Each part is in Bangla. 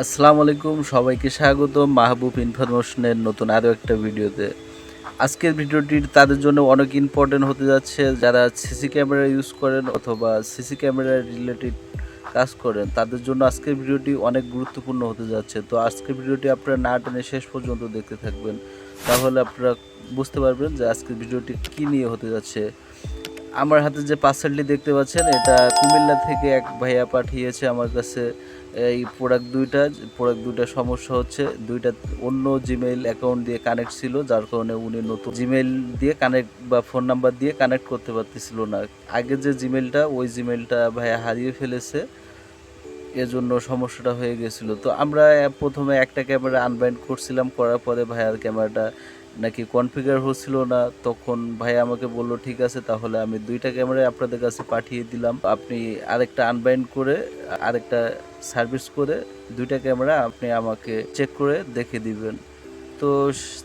আসসালামু আলাইকুম, সবাইকে স্বাগত মাহবুব ইনফরমেশনের নতুন আরও একটা ভিডিওতে। আজকের ভিডিওটি তাদের জন্য অনেক ইম্পর্টেন্ট হতে যাচ্ছে যারা সিসি ক্যামেরা ইউজ করেন অথবা সিসি ক্যামেরা রিলেটেড কাজ করেন, তাদের জন্য আজকের ভিডিওটি অনেক গুরুত্বপূর্ণ হতে যাচ্ছে। তো আজকের ভিডিওটি আপনারা না টেনে শেষ পর্যন্ত দেখতে থাকবেন, তাহলে আপনারা বুঝতে পারবেন যে আজকের ভিডিওটি কী নিয়ে হতে যাচ্ছে। আমার হাতে যে পার্সেলটি দেখতে পাচ্ছেন, এটা কুমিল্লা থেকে এক ভাইয়া পাঠিয়েছে আমার কাছে। এই প্রোডাক্ট দুইটা সমস্যা হচ্ছে, দুইটা অন্য জিমেইল অ্যাকাউন্ট দিয়ে কানেক্ট ছিল, যার কারণে উনি নতুন জিমেইল দিয়ে কানেক্ট বা ফোন নাম্বার দিয়ে কানেক্ট করতে পারতেছিল না। আগে যে জিমেইলটা, ওই জিমেইলটা ভাইয়া হারিয়ে ফেলেছে, এজন্য সমস্যাটা হয়ে গেছিলো। তো আমরা প্রথমে একটা ক্যামেরা আনবাইন্ড করছিলাম, করার পরে ভাইয়ার ক্যামেরাটা নাকি কনফিগার হচ্ছিল না। তখন ভাইয়া আমাকে বললো ঠিক আছে, তাহলে আমি দুইটা ক্যামেরাই আপনাদের কাছে পাঠিয়ে দিলাম, আপনি আরেকটা আনবাইন্ড করে আরেকটা সার্ভিস করে দুইটা ক্যামেরা আপনি আমাকে চেক করে দেখে দিবেন। তো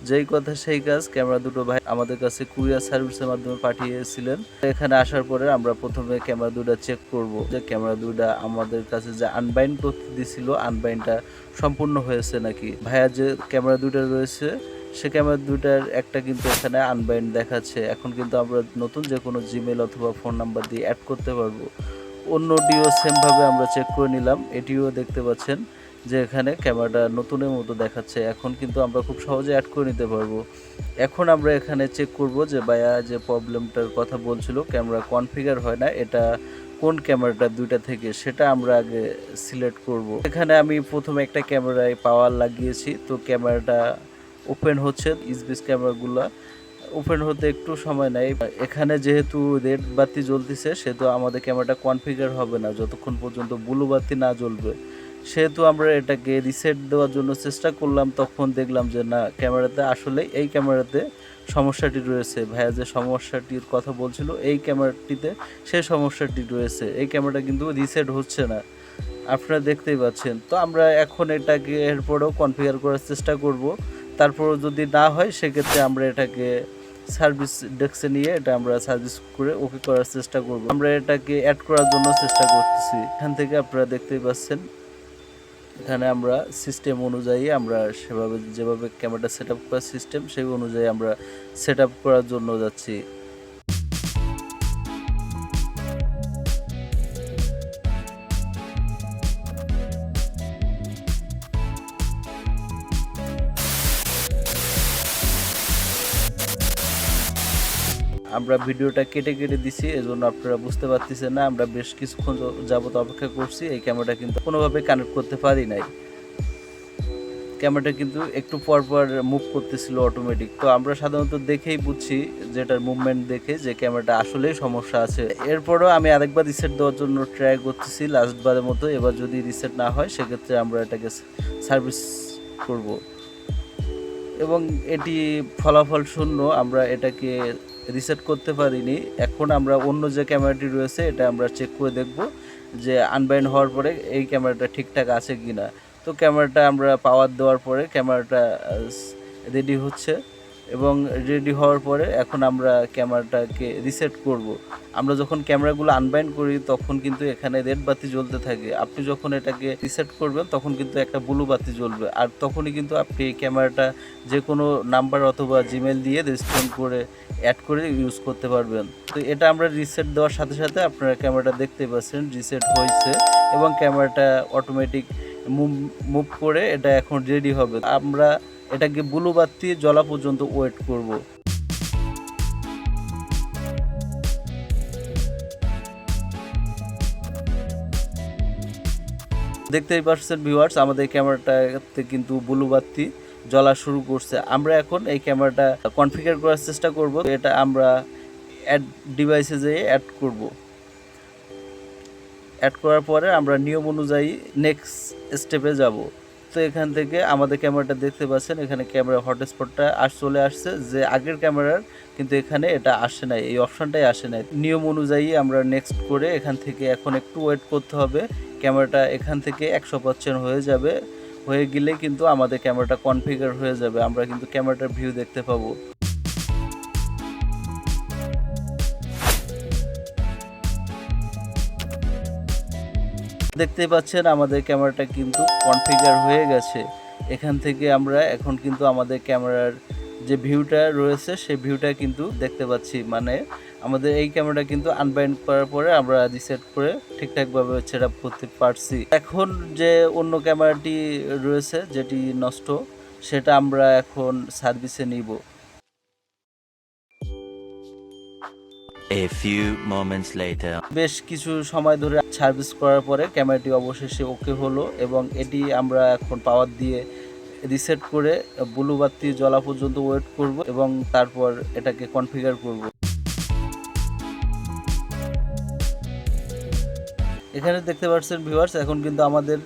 যেই কথা সেই কাজ, ক্যামেরা দুটো ভাই আমাদের কাছে কুরিয়ার সার্ভিসের মাধ্যমে পাঠিয়েছিলেন। এখানে আসার পরে আমরা প্রথমে ক্যামেরা দুটো চেক করব যে ক্যামেরা দুটো আমাদের কাছে যে আনবাইন্ড করতে দিছিল, আনবাইন্ডটা সম্পূর্ণ হয়েছে নাকি। ভাইয়া যে ক্যামেরা দুটো রয়েছে, সে ক্যামেরা দুটার একটা কিন্তু এখানে আনবাইন্ড দেখাচ্ছে। এখন কিন্তু আমরা নতুন যে কোনো জিমেল অথবা ফোন নাম্বার দিয়ে অ্যাড করতে পারবো। অন্যটিও সেমভাবে আমরা চেক করে নিলাম, এটিও দেখতে পাচ্ছেন যে এখানে ক্যামেরাটা নতুনের মতো দেখাচ্ছে। এখন কিন্তু আমরা খুব সহজে অ্যাড করে নিতে পারবো। এখন আমরা এখানে চেক করব যে ভাইয়া যে প্রবলেমটার কথা বলছিল, ক্যামেরা কনফিগার হয় না, এটা কোন ক্যামেরাটা দুইটা থেকে, সেটা আমরা আগে সিলেক্ট করব। এখানে আমি প্রথমে একটা ক্যামেরায় পাওয়ার লাগিয়েছি, তো ক্যামেরাটা ওপেন হচ্ছে। ইসবিস ক্যামেরাগুলো ওপেন হতে একটু সময় নেয়। এখানে যেহেতু রেড বাতি জ্বলতেছে, সেহেতু আমাদের ক্যামেরাটা কনফিগার হবে না যতক্ষণ পর্যন্ত ব্লু বাতি না জ্বলবে। সেহেতু আমরা এটাকে রিসেট দেওয়ার জন্য চেষ্টা করলাম, তখন দেখলাম যে না, ক্যামেরাতে আসলে এই ক্যামেরাতে সমস্যাটি রয়েছে। ভাইয়া যে সমস্যাটির কথা বলছিল, এই ক্যামেরাটিতে সেই সমস্যাটি রয়েছে। এই ক্যামেরাটা কিন্তু রিসেট হচ্ছে না, আপনারা দেখতেই পাচ্ছেন। তো আমরা এখন এটাকে এরপরেও কনফিগার করার চেষ্টা করব। তারপরও যদি না হয়, সেক্ষেত্রে আমরা এটাকে সার্ভিস ডেস্কে নিয়ে এটা আমরা সার্ভিস করে ওকে করার চেষ্টা করব। আমরা এটাকে অ্যাড করার জন্য চেষ্টা করতেছি। এখান থেকে আপনারা দেখতেই পাচ্ছেন, এখানে আমরা সিস্টেম অনুযায়ী আমরা যেভাবে ক্যামেরাটা সেট আপ করার সিস্টেম, সেই অনুযায়ী আমরা সেট আপ করার জন্য যাচ্ছি। আমরা ভিডিওটা কেটে কেটে দিছি, এজন্য আপনারা বুঝতে পারতেছেন না। আমরা বেশ কিছুক্ষণ যাবত অপেক্ষা করছি, এই ক্যামেরাটা কিন্তু কোনোভাবে কানেক্ট করতে পারি নাই। ক্যামেরাটা কিন্তু একটু পর পর মুভ করতেছিল অটোমেটিক। তো আমরা সাধারণত দেখেই বুঝছি, যেটার মুভমেন্ট দেখে, যে ক্যামেরাটা আসলেই সমস্যা আছে। এরপরও আমি আরেকবার রিসেট দেওয়ার জন্য ট্রাই করতেছি লাস্টবারের মতো। এবার যদি রিসেট না হয়, সেক্ষেত্রে আমরা এটাকে সার্ভিস করব। এবং এটি ফলাফল শূন্য, আমরা এটাকে রিসেট করতে পারিনি। এখন আমরা অন্য যে ক্যামেরাটি রয়েছে, এটা আমরা চেক করে দেখব যে আনবাইন্ড হওয়ার পরে এই ক্যামেরাটা ঠিকঠাক আছে কি না। তো ক্যামেরাটা আমরা পাওয়ার দেওয়ার পরে ক্যামেরাটা রেডি হচ্ছে, এবং রেডি হওয়ার পরে এখন আমরা ক্যামেরাটাকে রিসেট করব। আমরা যখন ক্যামেরাগুলো আনবাইন্ড করি, তখন কিন্তু এখানে রেড বাতি জ্বলতে থাকে। আপনি যখন এটাকে রিসেট করবেন, তখন কিন্তু একটা ব্লু বাতি জ্বলবে, আর তখনই কিন্তু আপনি ক্যামেরাটা যে কোনো নাম্বার অথবা জিমেল দিয়ে রেসপন্ড করে অ্যাড করে ইউজ করতে পারবেন। তো এটা আমরা রিসেট দেওয়ার সাথে সাথে আপনারা ক্যামেরাটা দেখতে পাচ্ছেন রিসেট হয়েছে, এবং ক্যামেরাটা অটোমেটিক মুভ করে এটা এখন রেডি হবে। আমরা এটাকে ব্লু বাতি জ্বলা পর্যন্ত ওয়েট করব। দেখতেই পাচ্ছেন ভিউয়ার্স, আমাদের ক্যামেরাটাতে কিন্তু ব্লু বাতি জ্বলা শুরু করছে। আমরা এখন এই ক্যামেরাটা কনফিগার করার চেষ্টা করব। এটা আমরা অ্যাড ডিভাইসে যেয়ে অ্যাড করব। অ্যাড করার পরে আমরা নিয়ম অনুযায়ী নেক্সট স্টেপে যাব। তো এখান থেকে আমাদের ক্যামেরাটা দেখতে পাচ্ছেন, এখানে ক্যামেরা হটস্পটটা চলে আসছে, যে আগের ক্যামেরার কিন্তু এখানে এটা আসে নাই, এই অপশানটাই আসে নাই। নিয়ম অনুযায়ী আমরা নেক্সট করে এখান থেকে এখন একটু ওয়েট করতে হবে। ক্যামেরাটা এখান থেকে 100% হয়ে যাবে, হয়ে গেলে কিন্তু আমাদের ক্যামেরাটা কনফিগার হয়ে যাবে। আমরা কিন্তু ক্যামেরাটার ভিউ দেখতে পাবো। দেখতেই পাচ্ছেন আমাদের ক্যামেরাটা কিন্তু কনফিগার হয়ে গেছে। এখান থেকে আমরা এখন কিন্তু আমাদের ক্যামেরার যে ভিউটা রয়েছে সেই ভিউটা কিন্তু দেখতে পাচ্ছি। মানে আমাদের এই ক্যামেরাটা কিন্তু আনবাইন্ড করার পরে আমরা রিসেট করে ঠিকঠাকভাবে সেটআপ করতে পারছি। এখন যে অন্য ক্যামেরাটি রয়েছে যেটি নষ্ট, সেটা আমরা এখন সার্ভিসে নিব। A few moments later. বেশ কিছু সময় ধরে সার্ভিস করার পরে ক্যামেরাটি অবশেষে ওকে হলো এবং এটি আমরা এখন পাওয়ার দিয়ে রিসেট করে ব্লু বাতি জ্বলা পর্যন্ত ওয়েট করব এবং তারপর এটাকে কনফিগার করব। এখানে দেখতে পাচ্ছেন ভিউয়ার্স, এখন কিন্তু আমাদের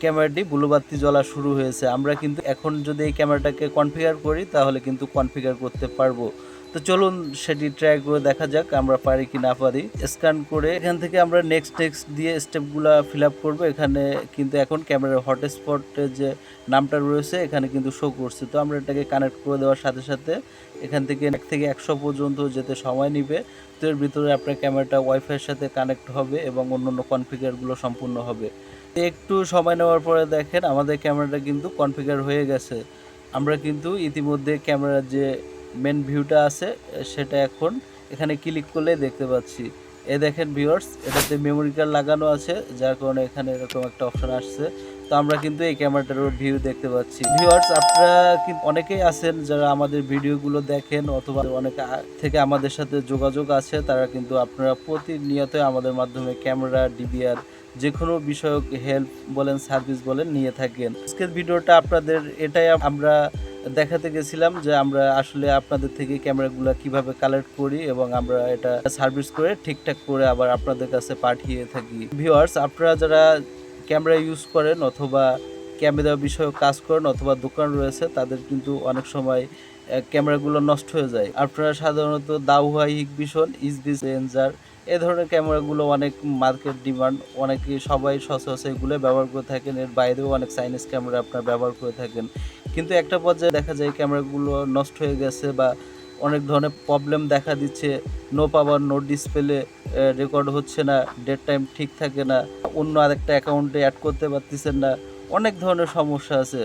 ক্যামেরাটি ব্লু বাতি জ্বলা শুরু হয়েছে। আমরা কিন্তু এখন যদি এই ক্যামেরাটাকে কনফিগার করি তাহলে কিন্তু কনফিগার করতে পারবো। তো চলুন সেটি ট্রাই করে দেখা যাক আমরা পারি কি না পারি। স্ক্যান করে এখান থেকে আমরা নেক্সট দিয়ে স্টেপগুলো ফিল আপ করবো। এখানে কিন্তু এখন ক্যামেরার হটস্পটে যে নামটা রয়েছে এখানে কিন্তু শো করছে। তো আমরা এটাকে কানেক্ট করে দেওয়ার সাথে সাথে এখান থেকে 1 থেকে 100 পর্যন্ত যেতে সময় নিবে। তো এর ভিতরে আপনার ক্যামেরাটা ওয়াইফাইয়ের সাথে কানেক্ট হবে এবং অন্যান্য কনফিগারগুলো সম্পূর্ণ হবে। একটু সময় নেওয়ার পরে দেখেন আমাদের ক্যামেরাটা কিন্তু কনফিগার হয়ে গেছে। আমরা কিন্তু ইতিমধ্যে ক্যামেরার যে মেন ভিউটা আছে সেটা এখন এখানে ক্লিক করলে দেখতে পাচ্ছি। দেখেন ভিউয়ার্স, এটাতে মেমোরি কার্ড লাগানো আছে, যার কারণে এখানে এরকম একটা অপশন আসছে। তো আমরা কিন্তু এই ক্যামেরাটারও ভিউ দেখতে পাচ্ছি। ভিউয়ার্স, আপনারা কিন্তু অনেকেই আছেন যারা আমাদের ভিডিওগুলো দেখেন অথবা অনেকে থেকে আমাদের সাথে যোগাযোগ আছে, তারা কিন্তু আপনারা প্রতিনিয়ত আমাদের মাধ্যমে ক্যামেরা, ডিভিআর যে কোনো বিষয়ক হেল্প বলেন, সার্ভিস বলেন নিয়ে থাকেন। আজকের ভিডিওটা আপনাদের এটাই আমরা দেখাতে গেছিলাম যে আমরা আসলে আপনাদের থেকে ক্যামেরাগুলো কিভাবে কালেক্ট করি এবং আমরা এটা সার্ভিস করে ঠিকঠাক করে আবার আপনাদের কাছে পাঠিয়ে থাকি। ভিউয়ার্স, আপনারা যারা ক্যামেরা ইউজ করেন অথবা ক্যামেরা বিষয়ক কাজ করেন অথবা দোকান রয়েছে, তাদের কিন্তু অনেক সময় ক্যামেরাগুলো নষ্ট হয়ে যায়। আপনারা সাধারণত দাহুয়া এজভিজ রেঞ্জার এ ধরনের ক্যামেরাগুলো অনেক মার্কেট ডিমান্ড, অনেকে সবাই সচরাচর এগুলো ব্যবহার করে থাকেন। এর বাইরেও অনেক চাইনিজ ক্যামেরা আপনারা ব্যবহার করে থাকেন, কিন্তু একটা পর্যায়ে দেখা যায় ক্যামেরাগুলো নষ্ট হয়ে গেছে বা অনেক ধরনের প্রবলেম দেখা দিচ্ছে। No power, no display, record হচ্ছে না, ডেট টাইম ঠিক থাকে না, অন্য আরেকটা অ্যাকাউন্টে অ্যাড করতে পারতেছেন না, অনেক ধরনের সমস্যা আছে,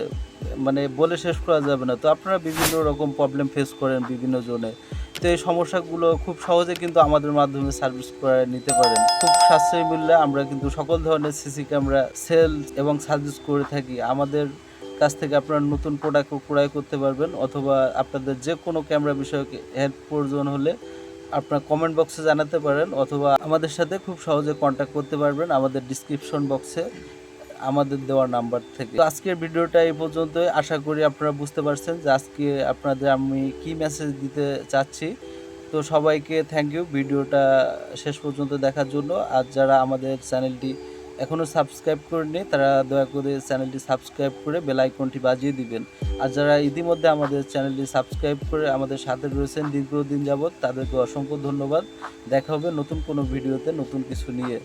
মানে বলে শেষ করা যাবে না। তো আপনারা বিভিন্ন রকম প্রবলেম ফেস করেন বিভিন্ন জনে। তো এই সমস্যাগুলো খুব সহজে কিন্তু আমাদের মাধ্যমে সার্ভিস করে নিতে পারেন। খুব সাশ্রয়ী মূল্যে আমরা কিন্তু সকল ধরনের সিসি ক্যামেরা সেল এবং সার্ভিস করে থাকি। আমাদের কাছ থেকে আপনারা নতুন প্রোডাক্ট ক্রয় করতে পারবেন অথবা আপনাদের যে কোনো ক্যামেরা বিষয়ক হেল্প প্রয়োজন হলে আপনারা কমেন্ট বক্সে জানাতে পারেন অথবা আমাদের সাথে খুব সহজে কন্ট্যাক্ট করতে পারবেন আমাদের ডিসক্রিপশন বক্সে আমাদের দেওয়া নাম্বার থেকে। তো আজকের ভিডিওটা এই পর্যন্তই। আশা করি আপনারা বুঝতে পারছেন যে আজকে আপনাদের আমি কি মেসেজ দিতে চাচ্ছি। তো সবাইকে থ্যাংক ইউ ভিডিওটা শেষ পর্যন্ত দেখার জন্য। আর যারা আমাদের চ্যানেলটি এখনও সাবস্ক্রাইব করেনি তারা দয়া করে চ্যানেলটি সাবস্ক্রাইব করে বেল আইকনটি বাজিয়ে দিবেন। আর যারা ইতিমধ্যে আমাদের চ্যানেলটি সাবস্ক্রাইব করে আমাদের সাথে রয়েছেন দীর্ঘদিন যাবৎ, তাদেরকে অসংখ্য ধন্যবাদ। দেখা হবে নতুন কোনো ভিডিওতে নতুন কিছু নিয়ে।